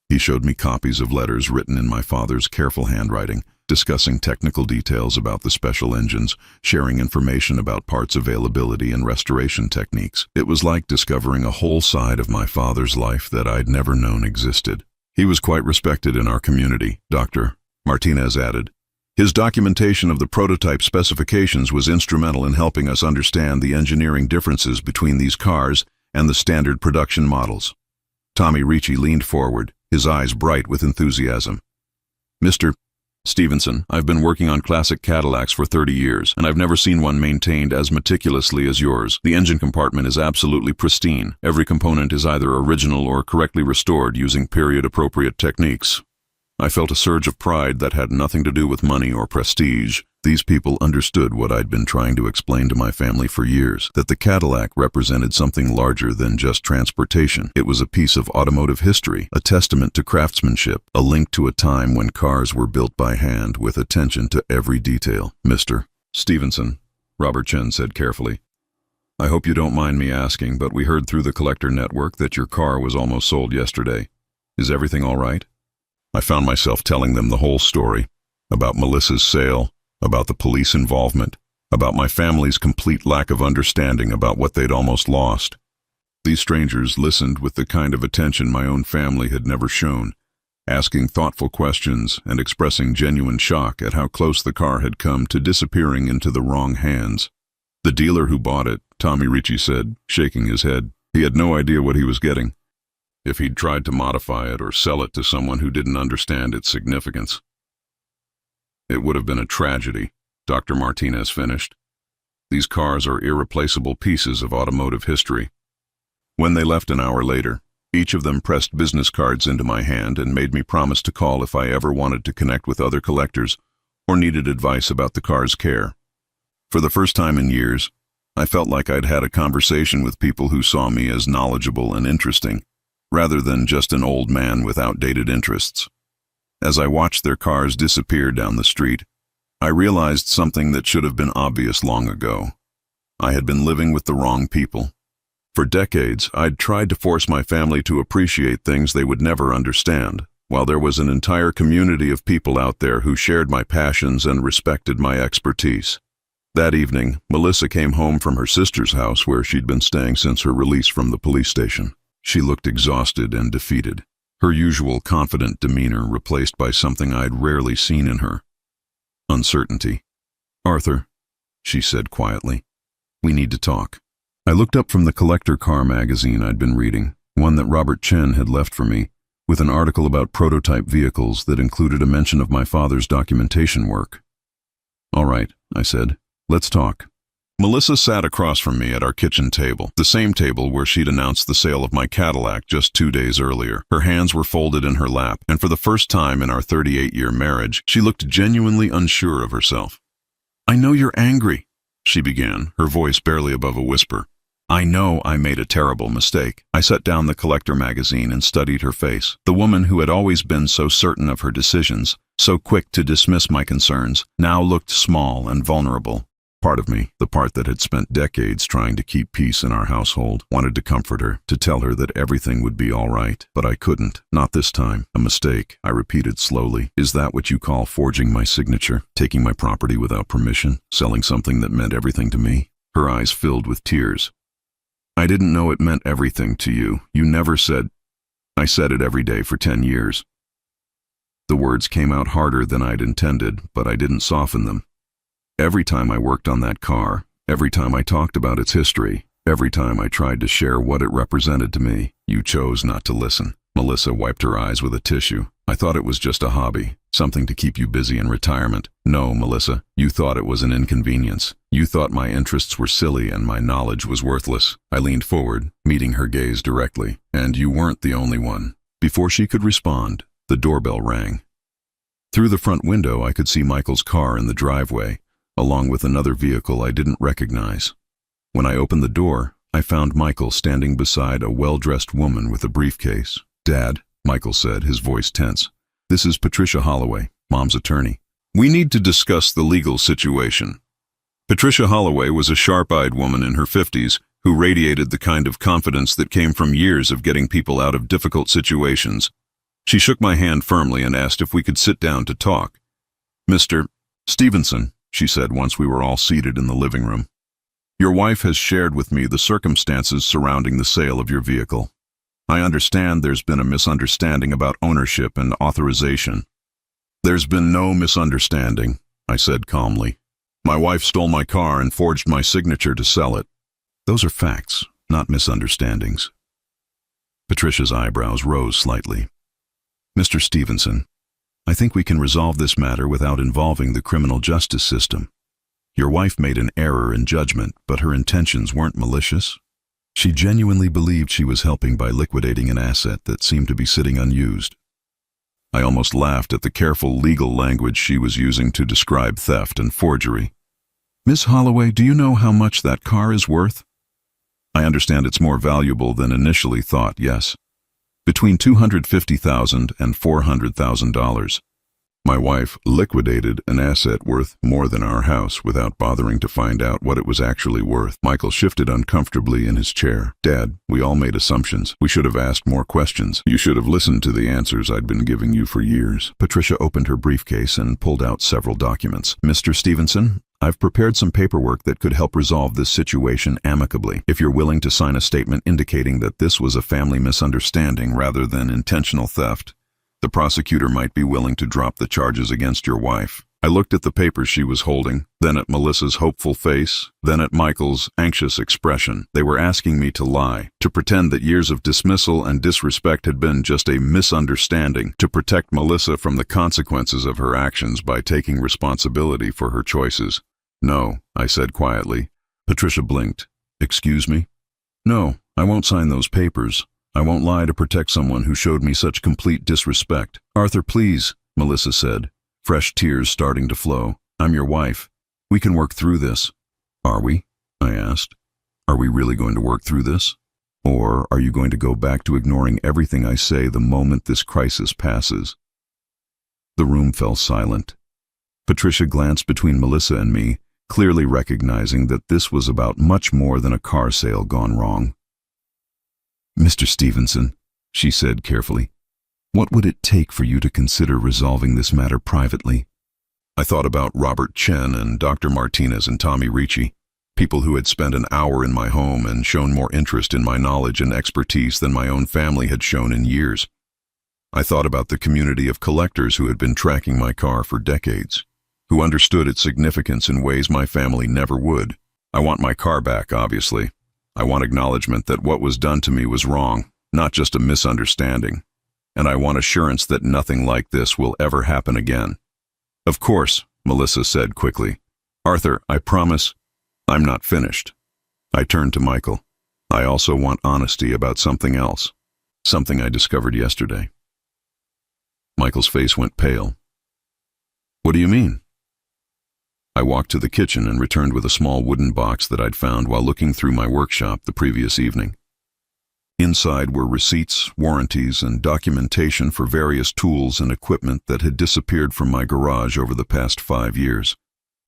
He showed me copies of letters written in my father's careful handwriting, discussing technical details about the special engines, sharing information about parts availability and restoration techniques. It was like discovering a whole side of my father's life that I'd never known existed. He was quite respected in our community, Dr. Martinez added. His documentation of the prototype specifications was instrumental in helping us understand the engineering differences between these cars and the standard production models. Tommy Ricci leaned forward, his eyes bright with enthusiasm. Mr. Stevenson, I've been working on classic Cadillacs for 30 years, and I've never seen one maintained as meticulously as yours. The engine compartment is absolutely pristine. Every component is either original or correctly restored using period-appropriate techniques. I felt a surge of pride that had nothing to do with money or prestige. These people understood what I'd been trying to explain to my family for years, that the Cadillac represented something larger than just transportation. It was a piece of automotive history, a testament to craftsmanship, a link to a time when cars were built by hand with attention to every detail. Mr. Stevenson, Robert Chen said carefully, I hope you don't mind me asking, but we heard through the collector network that your car was almost sold yesterday. Is everything all right? I found myself telling them the whole story, about Melissa's sale, about the police involvement, about my family's complete lack of understanding about what they'd almost lost. These strangers listened with the kind of attention my own family had never shown, asking thoughtful questions and expressing genuine shock at how close the car had come to disappearing into the wrong hands. The dealer who bought it, Tommy Ricci said, shaking his head, he had no idea what he was getting. If he'd tried to modify it or sell it to someone who didn't understand its significance. It would have been a tragedy, Dr. Martinez finished. These cars are irreplaceable pieces of automotive history. When they left an hour later, each of them pressed business cards into my hand and made me promise to call if I ever wanted to connect with other collectors or needed advice about the car's care. For the first time in years, I felt like I'd had a conversation with people who saw me as knowledgeable and interesting, rather than just an old man with outdated interests. As I watched their cars disappear down the street, I realized something that should have been obvious long ago. I had been living with the wrong people. For decades, I'd tried to force my family to appreciate things they would never understand, while there was an entire community of people out there who shared my passions and respected my expertise. That evening, Melissa came home from her sister's house where she'd been staying since her release from the police station. She looked exhausted and defeated, her usual confident demeanor replaced by something I'd rarely seen in her. Uncertainty. Arthur, she said quietly, we need to talk. I looked up from the collector car magazine I'd been reading, one that Robert Chen had left for me, with an article about prototype vehicles that included a mention of my father's documentation work. All right, I said, let's talk. Melissa sat across from me at our kitchen table, the same table where she'd announced the sale of my Cadillac just 2 days earlier. Her hands were folded in her lap, and for the first time in our 38-year marriage, she looked genuinely unsure of herself. I know you're angry, she began, her voice barely above a whisper. I know I made a terrible mistake. I set down the collector magazine and studied her face. The woman who had always been so certain of her decisions, so quick to dismiss my concerns, now looked small and vulnerable. Part of me, the part that had spent decades trying to keep peace in our household, wanted to comfort her, to tell her that everything would be all right. But I couldn't. Not this time. A mistake, I repeated slowly. Is that what you call forging my signature? Taking my property without permission? Selling something that meant everything to me? Her eyes filled with tears. I didn't know it meant everything to you. You never said. I said it every day for 10 years. The words came out harder than I'd intended, but I didn't soften them. Every time I worked on that car, every time I talked about its history, Every time I tried to share what it represented to me, you chose not to listen. Melissa wiped her eyes with a tissue. I thought it was just a hobby, something to keep you busy in retirement. No, Melissa, you thought it was an inconvenience. You thought my interests were silly and my knowledge was worthless. I leaned forward, meeting her gaze directly. And you weren't the only one. Before she could respond, the doorbell rang. Through the front window, I could see Michael's car in the driveway, along with another vehicle I didn't recognize. When I opened the door, I found Michael standing beside a well-dressed woman with a briefcase. "Dad," Michael said, his voice tense. "This is Patricia Holloway, Mom's attorney. We need to discuss the legal situation." Patricia Holloway was a sharp-eyed woman in her 50s who radiated the kind of confidence that came from years of getting people out of difficult situations. She shook my hand firmly and asked if we could sit down to talk. "Mr. Stevenson," she said once we were all seated in the living room, "your wife has shared with me the circumstances surrounding the sale of your vehicle. I understand there's been a misunderstanding about ownership and authorization." "There's been no misunderstanding," I said calmly. "My wife stole my car and forged my signature to sell it." "Those are facts, not misunderstandings." Patricia's eyebrows rose slightly. "Mr. Stevenson, I think we can resolve this matter without involving the criminal justice system. Your wife made an error in judgment, but her intentions weren't malicious. She genuinely believed she was helping by liquidating an asset that seemed to be sitting unused." I almost laughed at the careful legal language she was using to describe theft and forgery. "Miss Holloway, do you know how much that car is worth?" "I understand it's more valuable than initially thought, yes. Between $250,000 and $400,000. My wife liquidated an asset worth more than our house without bothering to find out what it was actually worth." Michael shifted uncomfortably in his chair. "Dad, we all made assumptions. We should have asked more questions. You should have listened to the answers I'd been giving you for years." Patricia opened her briefcase and pulled out several documents. "Mr. Stevenson, I've prepared some paperwork that could help resolve this situation amicably. If you're willing to sign a statement indicating that this was a family misunderstanding rather than intentional theft, the prosecutor might be willing to drop the charges against your wife." I looked at the papers she was holding, then at Melissa's hopeful face, then at Michael's anxious expression. They were asking me to lie, to pretend that years of dismissal and disrespect had been just a misunderstanding, to protect Melissa from the consequences of her actions by taking responsibility for her choices. "No," I said quietly. Patricia blinked. "Excuse me?" "No, I won't sign those papers. I won't lie to protect someone who showed me such complete disrespect." "Arthur, please," Melissa said, fresh tears starting to flow. "I'm your wife. We can work through this." "Are we?" I asked. "Are we really going to work through this? Or are you going to go back to ignoring everything I say the moment this crisis passes?" The room fell silent. Patricia glanced between Melissa and me, clearly recognizing that this was about much more than a car sale gone wrong. "Mr. Stevenson," she said carefully, "what would it take for you to consider resolving this matter privately?" I thought about Robert Chen and Dr. Martinez and Tommy Ricci, people who had spent an hour in my home and shown more interest in my knowledge and expertise than my own family had shown in years. I thought about the community of collectors who had been tracking my car for decades, who understood its significance in ways my family never would. I want my car back, obviously. I want acknowledgement that what was done to me was wrong, not just a misunderstanding. And I want assurance that nothing like this will ever happen again. "Of course," Melissa said quickly. "Arthur, I promise I'm not finished." I turned to Michael. "I also want honesty about something else, something I discovered yesterday." Michael's face went pale. "What do you mean?" I walked to the kitchen and returned with a small wooden box that I'd found while looking through my workshop the previous evening. Inside were receipts, warranties, and documentation for various tools and equipment that had disappeared from my garage over the past 5 years.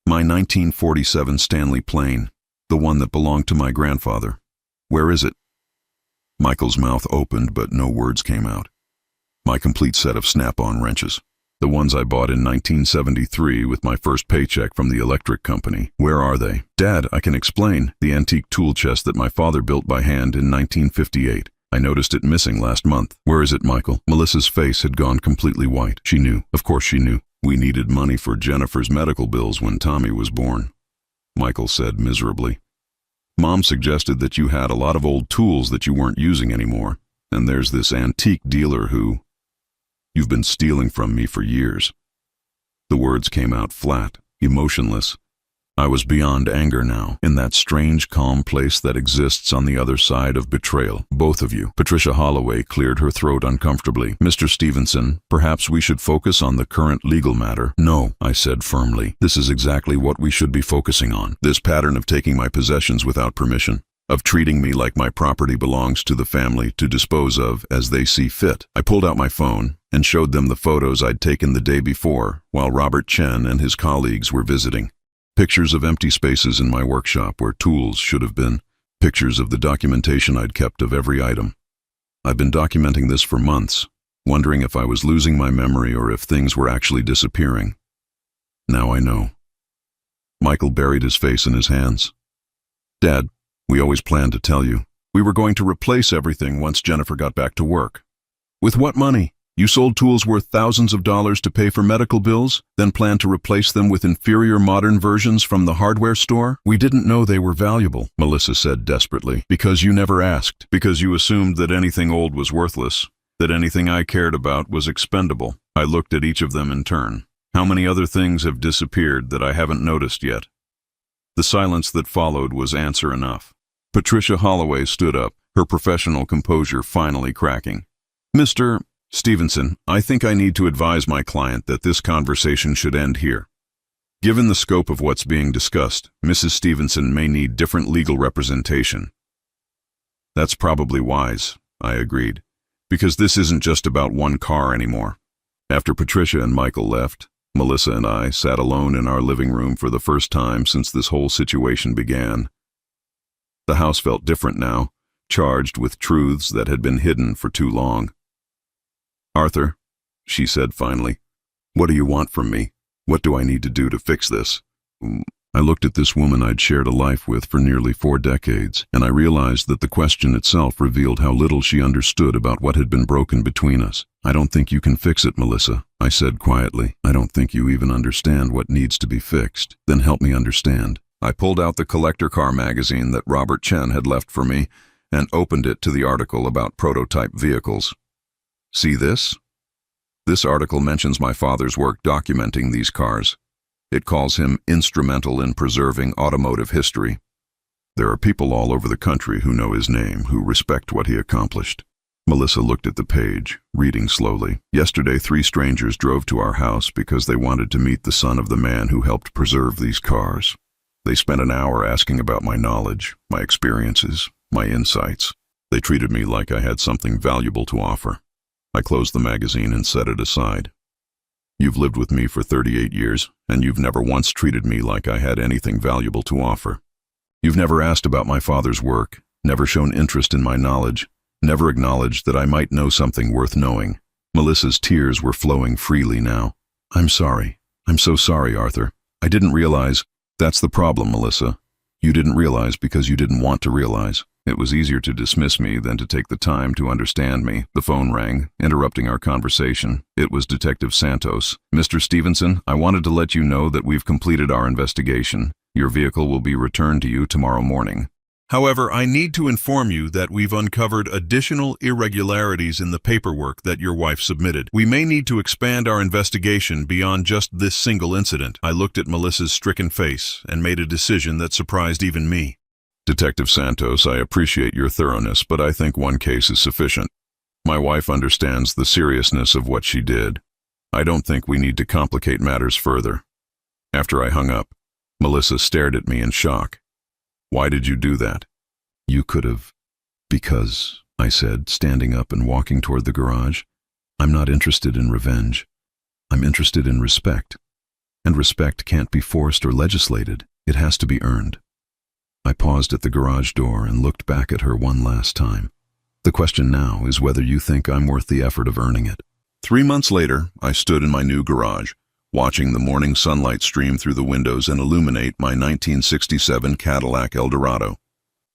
My 1947 Stanley plane, the one that belonged to my grandfather. "Where is it?" Michael's mouth opened, but no words came out. "My complete set of snap-on wrenches. The ones I bought in 1973 with my first paycheck from the electric company. Where are they?" "Dad, I can explain. The antique tool chest that my father built by hand in 1958. I noticed it missing last month." "Where is it, Michael?" Melissa's face had gone completely white. She knew. Of course she knew. "We needed money for Jennifer's medical bills when Tommy was born," Michael said miserably. Mom suggested that you had a lot of old tools that you weren't using anymore, and there's this antique dealer who you've been stealing from me for years." The words came out flat, emotionless. I was beyond anger now, in that strange, calm place that exists on the other side of betrayal. "Both of you." Patricia Holloway cleared her throat uncomfortably. "Mr. Stevenson, perhaps we should focus on the current legal matter." "No," I said firmly. "This is exactly what we should be focusing on. This pattern of taking my possessions without permission, of treating me like my property belongs to the family to dispose of as they see fit." I pulled out my phone and showed them the photos I'd taken the day before while Robert Chen and his colleagues were visiting. Pictures of empty spaces in my workshop where tools should have been. Pictures of the documentation I'd kept of every item. I've been documenting this for months, wondering if I was losing my memory or if things were actually disappearing. Now I know. Michael buried his face in his hands. "Dad, we always planned to tell you. We were going to replace everything once Jennifer got back to work." "With what money? You sold tools worth thousands of dollars to pay for medical bills, then planned to replace them with inferior modern versions from the hardware store?" "We didn't know they were valuable," Melissa said desperately. "Because you never asked. Because you assumed that anything old was worthless, that anything I cared about was expendable." I looked at each of them in turn. How many other things have disappeared that I haven't noticed yet? The silence that followed was answer enough. Patricia Holloway stood up, her professional composure finally cracking. "Mr. Stevenson, I think I need to advise my client that this conversation should end here. Given the scope of what's being discussed, Mrs. Stevenson may need different legal representation." "That's probably wise," I agreed, "because this isn't just about one car anymore." After Patricia and Michael left, Melissa and I sat alone in our living room for the first time since this whole situation began. The house felt different now, charged with truths that had been hidden for too long. "Arthur," she said finally, "what do you want from me? What do I need to do to fix this?" I looked at this woman I'd shared a life with for nearly 4 decades, and I realized that the question itself revealed how little she understood about what had been broken between us. "I don't think you can fix it, Melissa," I said quietly. "I don't think you even understand what needs to be fixed. Then help me understand." I pulled out the collector car magazine that Robert Chen had left for me and opened it to the article about prototype vehicles. "See this? This article mentions my father's work documenting these cars. It calls him instrumental in preserving automotive history. There are people all over the country who know his name, who respect what he accomplished." Melissa looked at the page, reading slowly. "Yesterday, 3 strangers drove to our house because they wanted to meet the son of the man who helped preserve these cars. They spent an hour asking about my knowledge, my experiences, my insights. They treated me like I had something valuable to offer." I closed the magazine and set it aside. "You've lived with me for 38 years, and you've never once treated me like I had anything valuable to offer. You've never asked about my father's work, never shown interest in my knowledge, never acknowledged that I might know something worth knowing." Melissa's tears were flowing freely now. "I'm sorry. I'm so sorry, Arthur. I didn't realize." "That's the problem, Melissa. You didn't realize because you didn't want to realize. It was easier to dismiss me than to take the time to understand me." The phone rang, interrupting our conversation. It was Detective Santos. "Mr. Stevenson, I wanted to let you know that we've completed our investigation. Your vehicle will be returned to you tomorrow morning. However, I need to inform you that we've uncovered additional irregularities in the paperwork that your wife submitted. We may need to expand our investigation beyond just this single incident." I looked at Melissa's stricken face and made a decision that surprised even me. "Detective Santos, I appreciate your thoroughness, but I think one case is sufficient. My wife understands the seriousness of what she did. I don't think we need to complicate matters further." After I hung up, Melissa stared at me in shock. "Why did you do that?" "You could have." "Because," I said, standing up and walking toward the garage, "I'm not interested in revenge. I'm interested in respect. And respect can't be forced or legislated. It has to be earned." I paused at the garage door and looked back at her one last time. "The question now is whether you think I'm worth the effort of earning it." 3 months later, I stood in my new garage, watching the morning sunlight stream through the windows and illuminate my 1967 Cadillac Eldorado.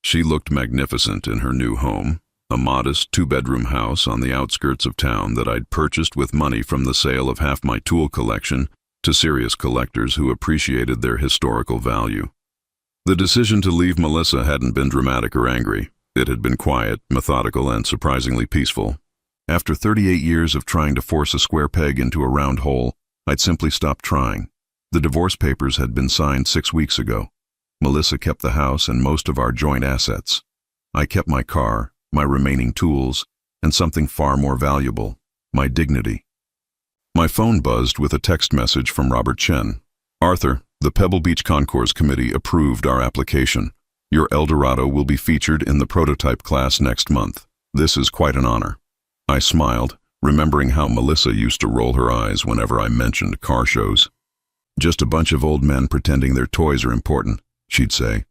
She looked magnificent in her new home, a modest 2-bedroom house on the outskirts of town that I'd purchased with money from the sale of half my tool collection to serious collectors who appreciated their historical value. The decision to leave Melissa hadn't been dramatic or angry. It had been quiet, methodical, and surprisingly peaceful. After 38 years of trying to force a square peg into a round hole, I'd simply stopped trying. The divorce papers had been signed 6 weeks ago. Melissa kept the house and most of our joint assets. I kept my car, my remaining tools, and something far more valuable, my dignity. My phone buzzed with a text message from Robert Chen. "Arthur, the Pebble Beach Concourse Committee approved our application. Your Eldorado will be featured in the prototype class next month. This is quite an honor." I smiled, remembering how Melissa used to roll her eyes whenever I mentioned car shows. "Just a bunch of old men pretending their toys are important," she'd say.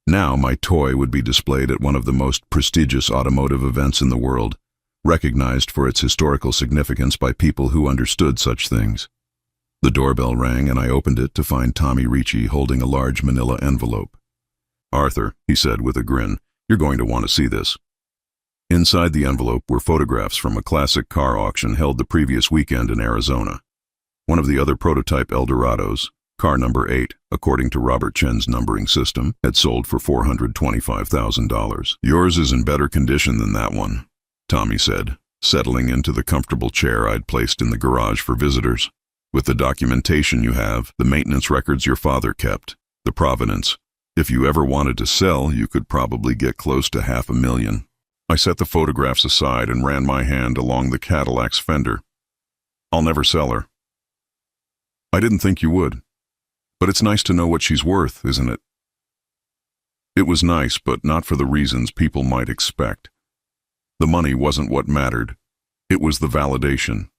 Now my toy would be displayed at one of the most prestigious automotive events in the world, recognized for its historical significance by people who understood such things. The doorbell rang and I opened it to find Tommy Ricci holding a large manila envelope. "Arthur," he said with a grin, "you're going to want to see this." Inside the envelope were photographs from a classic car auction held the previous weekend in Arizona. One of the other prototype Eldorados, car number 8, according to Robert Chen's numbering system, had sold for $425,000. "Yours is in better condition than that one," Tommy said, settling into the comfortable chair I'd placed in the garage for visitors. "With the documentation you have, the maintenance records your father kept, the provenance. If you ever wanted to sell, you could probably get close to $500,000. I set the photographs aside and ran my hand along the Cadillac's fender. "I'll never sell her." "I didn't think you would. But it's nice to know what she's worth, isn't it?" It was nice, but not for the reasons people might expect. The money wasn't what mattered. It was the validation.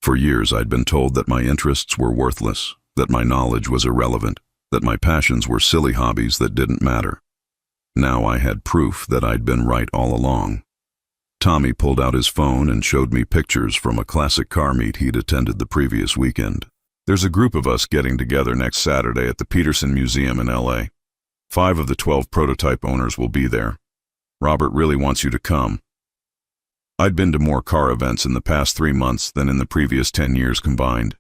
For years I'd been told that my interests were worthless, that my knowledge was irrelevant, that my passions were silly hobbies that didn't matter. Now I had proof that I'd been right all along. Tommy pulled out his phone and showed me pictures from a classic car meet he'd attended the previous weekend. "There's a group of us getting together next Saturday at the Peterson Museum in LA. 5 of the 12 prototype owners will be there. Robert really wants you to come." I'd been to more car events in the past 3 months than in the previous 10 years combined.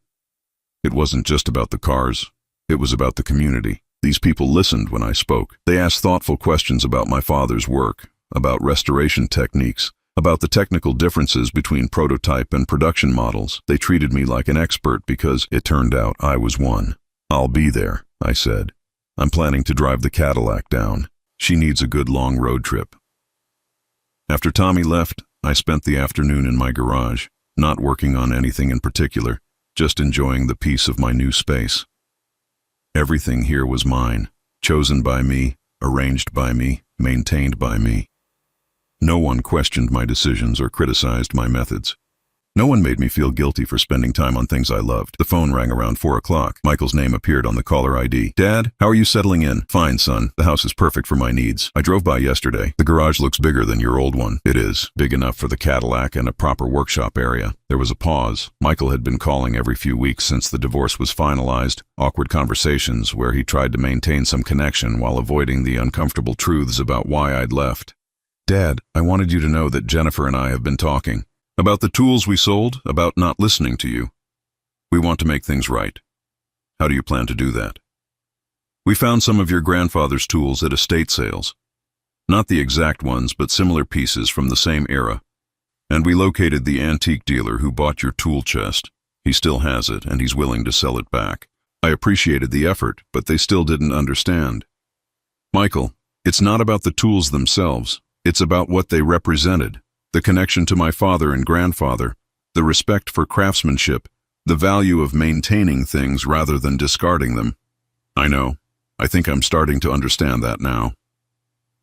It wasn't just about the cars. It was about the community. These people listened when I spoke. They asked thoughtful questions about my father's work, about restoration techniques, about the technical differences between prototype and production models. They treated me like an expert because it turned out I was one. "I'll be there," I said. "I'm planning to drive the Cadillac down. She needs a good long road trip." After Tommy left, I spent the afternoon in my garage, not working on anything in particular, just enjoying the peace of my new space. Everything here was mine, chosen by me, arranged by me, maintained by me. No one questioned my decisions or criticized my methods. No one made me feel guilty for spending time on things I loved. The phone rang around 4 o'clock. Michael's name appeared on the caller ID. "Dad, how are you settling in?" "Fine, son. The house is perfect for my needs. I drove by yesterday. The garage looks bigger than your old one." "It is. Big enough for the Cadillac and a proper workshop area." There was a pause. Michael had been calling every few weeks since the divorce was finalized, awkward conversations where he tried to maintain some connection while avoiding the uncomfortable truths about why I'd left. "Dad, I wanted you to know that Jennifer and I have been talking. About the tools we sold, about not listening to you. We want to make things right. How do you plan to do that?" "We found some of your grandfather's tools at estate sales. Not the exact ones, but similar pieces from the same era. And we located the antique dealer who bought your tool chest. He still has it, and he's willing to sell it back. I appreciated the effort, but they still didn't understand." "Michael, it's not about the tools themselves. It's about what they represented. The connection to my father and grandfather, the respect for craftsmanship, the value of maintaining things rather than discarding them." "I know. I think I'm starting to understand that now."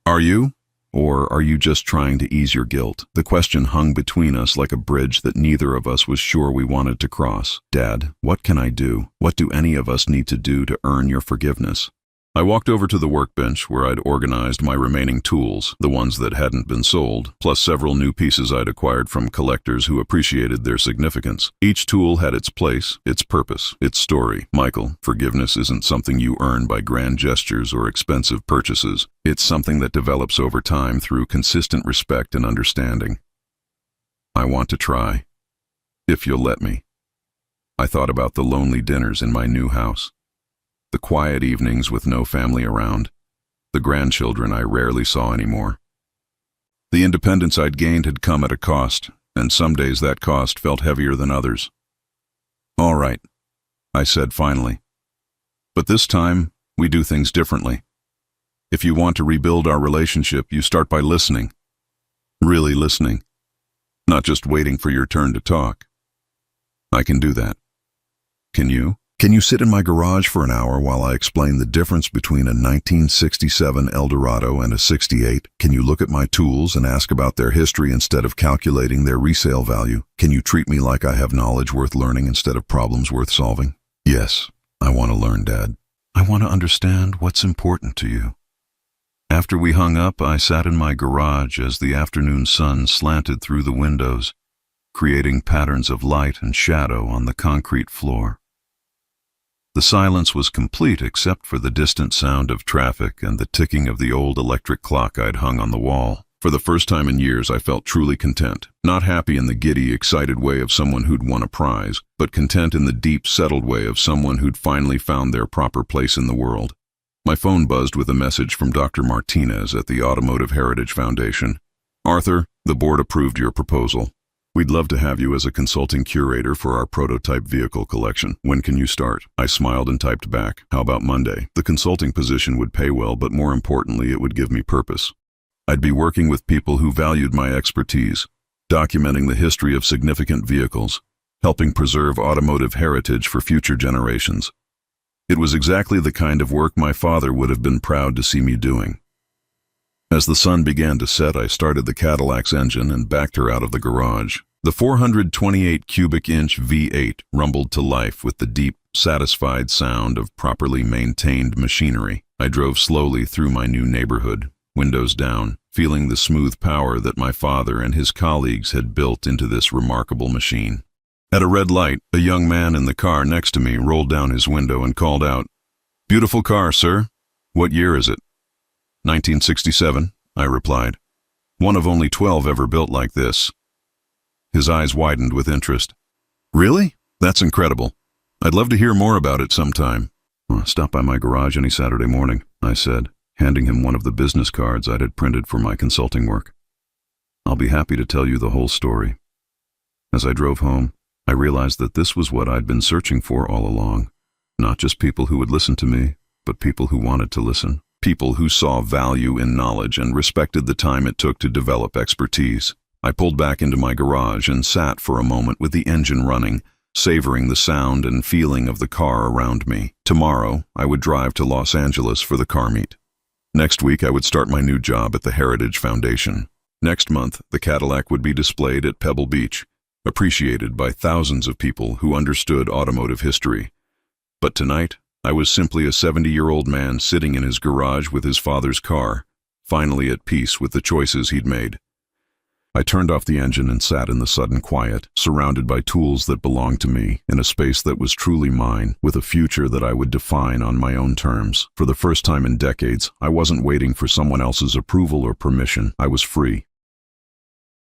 "Are you? Or are you just trying to ease your guilt?" The question hung between us like a bridge that neither of us was sure we wanted to cross. "Dad, what can I do? What do any of us need to do to earn your forgiveness?" I walked over to the workbench where I'd organized my remaining tools, the ones that hadn't been sold, plus several new pieces I'd acquired from collectors who appreciated their significance. Each tool had its place, its purpose, its story. "Michael, forgiveness isn't something you earn by grand gestures or expensive purchases. It's something that develops over time through consistent respect and understanding. I want to try, if you'll let me." I thought about the lonely dinners in my new house. The quiet evenings with no family around. The grandchildren I rarely saw anymore. The independence I'd gained had come at a cost, and some days that cost felt heavier than others. "All right," I said finally. "But this time, we do things differently. If you want to rebuild our relationship, you start by listening. Really listening. Not just waiting for your turn to talk. I can do that. Can you? Can you sit in my garage for an hour while I explain the difference between a 1967 Eldorado and a '68? Can you look at my tools and ask about their history instead of calculating their resale value? Can you treat me like I have knowledge worth learning instead of problems worth solving?" "Yes, I want to learn, Dad. I want to understand what's important to you." After we hung up, I sat in my garage as the afternoon sun slanted through the windows, creating patterns of light and shadow on the concrete floor. The silence was complete except for the distant sound of traffic and the ticking of the old electric clock I'd hung on the wall. For the first time in years, I felt truly content. Not happy in the giddy, excited way of someone who'd won a prize, but content in the deep, settled way of someone who'd finally found their proper place in the world. My phone buzzed with a message from Dr. Martinez at the Automotive Heritage Foundation. "Arthur, the board approved your proposal. We'd love to have you as a consulting curator for our prototype vehicle collection. When can you start?" I smiled and typed back, "How about Monday?" The consulting position would pay well, but more importantly, it would give me purpose. I'd be working with people who valued my expertise, documenting the history of significant vehicles, helping preserve automotive heritage for future generations. It was exactly the kind of work my father would have been proud to see me doing. As the sun began to set, I started the Cadillac's engine and backed her out of the garage. The 428 cubic inch V8 rumbled to life with the deep, satisfied sound of properly maintained machinery. I drove slowly through my new neighborhood, windows down, feeling the smooth power that my father and his colleagues had built into this remarkable machine. At a red light, a young man in the car next to me rolled down his window and called out, "Beautiful car, sir. What year is it?" 1967, I replied. "One of only 12 ever built like this." His eyes widened with interest. "Really? That's incredible. I'd love to hear more about it sometime." "Stop by my garage any Saturday morning," I said, handing him one of the business cards I had printed for my consulting work. "I'll be happy to tell you the whole story." As I drove home, I realized that this was what I'd been searching for all along. Not just people who would listen to me, but people who wanted to listen. People who saw value in knowledge and respected the time it took to develop expertise. I pulled back into my garage and sat for a moment with the engine running, savoring the sound and feeling of the car around me. Tomorrow, I would drive to Los Angeles for the car meet. Next week, I would start my new job at the Heritage Foundation. Next month, the Cadillac would be displayed at Pebble Beach, appreciated by thousands of people who understood automotive history. But tonight, I was simply a 70-year-old man sitting in his garage with his father's car, finally at peace with the choices he'd made. I turned off the engine and sat in the sudden quiet, surrounded by tools that belonged to me, in a space that was truly mine, with a future that I would define on my own terms. For the first time in decades, I wasn't waiting for someone else's approval or permission. I was free.